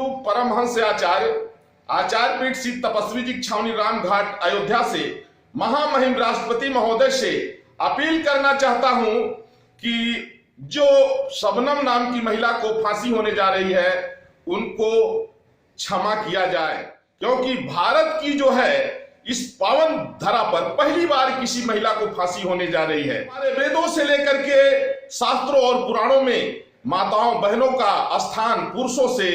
गुरु परमहंस आचार्य आचार्य पीठ श्री तपस्वी जी छावनी राम घाट अयोध्या से महामहिम राष्ट्रपति महोदय से अपील करना चाहता हूं कि जो शबनम नाम की महिला को फांसी होने जा रही है उनको क्षमा किया जाए, क्योंकि भारत की जो है इस पावन धरा पर पहली बार किसी महिला को फांसी होने जा रही है। हमारे वेदों से लेकर के शास्त्रों और पुराणों में माताओं बहनों का स्थान पुरुषों से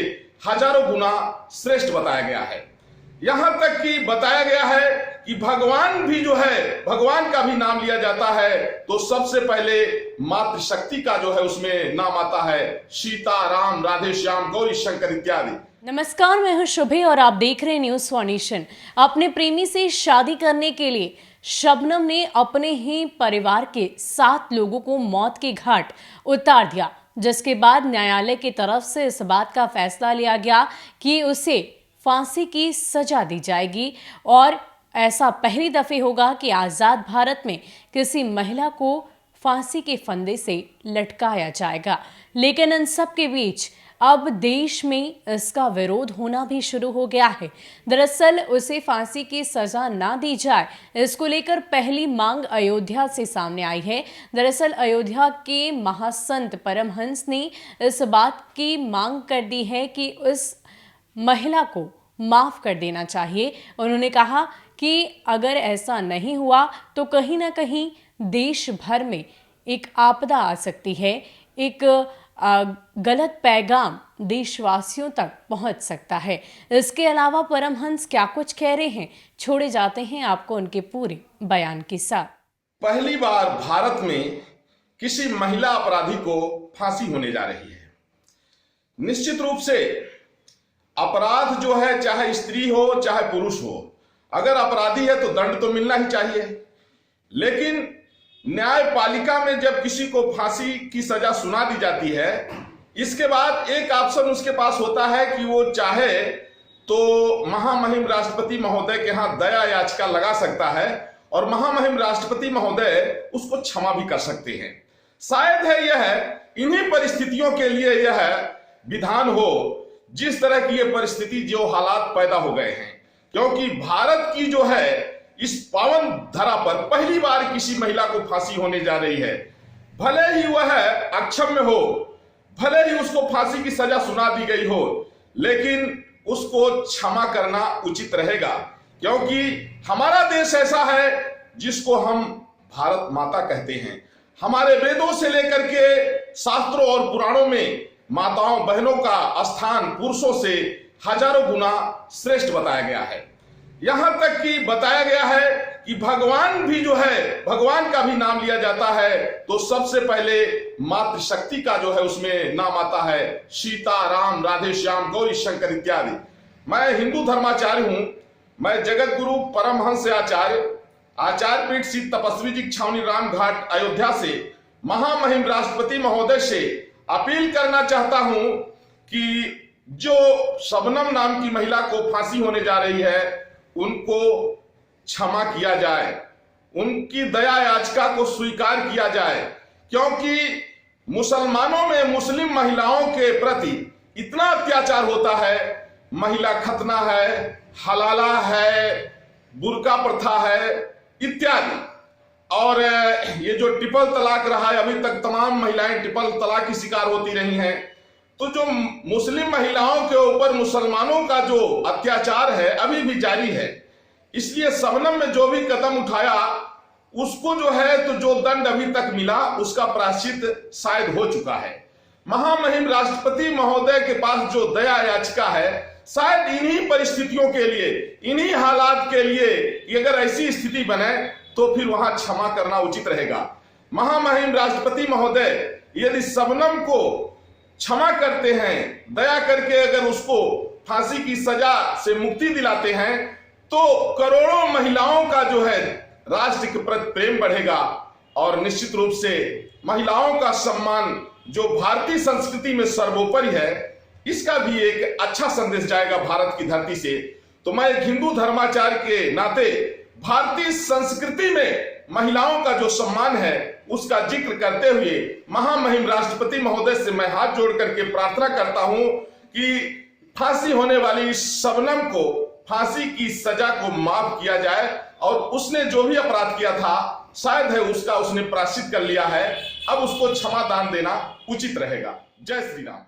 हजारों गुना श्रेष्ठ बताया गया है। यहां तक कि बताया गया है कि भगवान भी जो है, भगवान का भी नाम लिया जाता है तो सबसे पहले मातृशक्ति का जो है उसमें नाम आता है, सीता, राम, राधे श्याम, गौरी शंकर इत्यादि। नमस्कार, मैं हूं शुभे और आप देख रहे हैं न्यूज फाउंडेशन। अपने प्रेमी से शादी करने के लिए शबनम ने अपने ही परिवार के 7 लोगों को मौत के घाट उतार दिया, जिसके बाद न्यायालय की तरफ से इस बात का फैसला लिया गया कि उसे फांसी की सजा दी जाएगी और ऐसा पहली दफे होगा कि आजाद भारत में किसी महिला को फांसी के फंदे से लटकाया जाएगा। लेकिन इन सब के बीच अब देश में इसका विरोध होना भी शुरू हो गया है। दरअसल उसे फांसी की सजा ना दी जाए, इसको लेकर पहली मांग अयोध्या से सामने आई है। दरअसल अयोध्या के महासंत परमहंस ने इस बात की मांग कर दी है कि उस महिला को माफ कर देना चाहिए। उन्होंने कहा कि अगर ऐसा नहीं हुआ तो कहीं ना कहीं देश भर में एक आपदा आ सकती है, एक गलत पैगाम देशवासियों तक पहुंच सकता है। इसके अलावा परमहंस क्या कुछ कह रहे हैं, छोड़े जाते हैं आपको उनके पूरे बयान के साथ। पहली बार भारत में किसी महिला अपराधी को फांसी होने जा रही है। निश्चित रूप से अपराध जो है, चाहे स्त्री हो चाहे पुरुष हो, अगर अपराधी है तो दंड तो मिलना ही चाहिए। लेकिन न्यायपालिका में जब किसी को फांसी की सजा सुना दी जाती है, इसके बाद एक ऑप्शन उसके पास होता है कि वो चाहे तो महामहिम राष्ट्रपति महोदय के यहाँ दया याचिका लगा सकता है और महामहिम राष्ट्रपति महोदय उसको क्षमा भी कर सकते हैं। शायद है यह इन्हीं परिस्थितियों के लिए यह विधान हो जिस तरह की ये परिस्थिति, जो हालात पैदा हो गए हैं, क्योंकि भारत की जो है इस पावन धरा पर पहली बार किसी महिला को फांसी होने जा रही है। भले ही वह अक्षम्य हो, भले ही उसको फांसी की सजा सुना दी गई हो, लेकिन उसको क्षमा करना उचित रहेगा, क्योंकि हमारा देश ऐसा है जिसको हम भारत माता कहते हैं। हमारे वेदों से लेकर के शास्त्रों और पुराणों में माताओं बहनों का स्थान पुरुषों से हजारों गुना श्रेष्ठ बताया गया है। यहां तक कि बताया गया है कि भगवान भी जो है, भगवान का भी नाम लिया जाता है तो सबसे पहले मातृशक्ति का जो है उसमें नाम आता है, सीता, राम, राधे श्याम, गौरी शंकर इत्यादि। मैं हिंदू धर्माचार्य हूं। मैं जगत गुरु परमहंस आचार्य आचार्य पीठ श्री तपस्वी जी छावनी राम घाट अयोध्या से महामहिम राष्ट्रपति महोदय से अपील करना चाहता हूं कि जो शबनम नाम की महिला को फांसी होने जा रही है उनको क्षमा किया जाए, उनकी दया याचिका को स्वीकार किया जाए, क्योंकि मुसलमानों में मुस्लिम महिलाओं के प्रति इतना अत्याचार होता है। महिला खतना है, हलाला है, बुर्का प्रथा है इत्यादि। और ये जो ट्रिपल तलाक रहा है, अभी तक तमाम महिलाएं ट्रिपल तलाक की शिकार होती रही हैं। तो जो मुस्लिम महिलाओं के ऊपर मुसलमानों का जो अत्याचार है अभी भी जारी है। इसलिए शबनम में जो भी कदम उठाया उसको जो है तो जो दंड अभी तक मिला उसका प्रायश्चित शायद हो चुका है। महामहिम राष्ट्रपति महोदय के पास जो दया याचिका है, शायद इन्हीं परिस्थितियों के लिए, इन्हीं हालात के लिए कि अगर ऐसी स्थिति बने तो फिर वहां क्षमा करना उचित रहेगा। महामहिम राष्ट्रपति महोदय यदि शबनम को क्षमा करते हैं, दया करके अगर उसको फांसी की सजा से मुक्ति दिलाते हैं, तो करोड़ों महिलाओं का जो है राष्ट्र के प्रति प्रेम बढ़ेगा और निश्चित रूप से महिलाओं का सम्मान जो भारतीय संस्कृति में सर्वोपरि है, इसका भी एक अच्छा संदेश जाएगा भारत की धरती से। तो मैं एक हिंदू धर्माचार्य के नाते भारतीय संस्कृति में महिलाओं का जो सम्मान है उसका जिक्र करते हुए महामहिम राष्ट्रपति महोदय से मैं हाथ जोड़ करके प्रार्थना करता हूं कि फांसी होने वाली शबनम को फांसी की सजा को माफ किया जाए और उसने जो भी अपराध किया था शायद है उसका उसने प्रायश्चित कर लिया है, अब उसको क्षमा दान देना उचित रहेगा। जय श्री राम।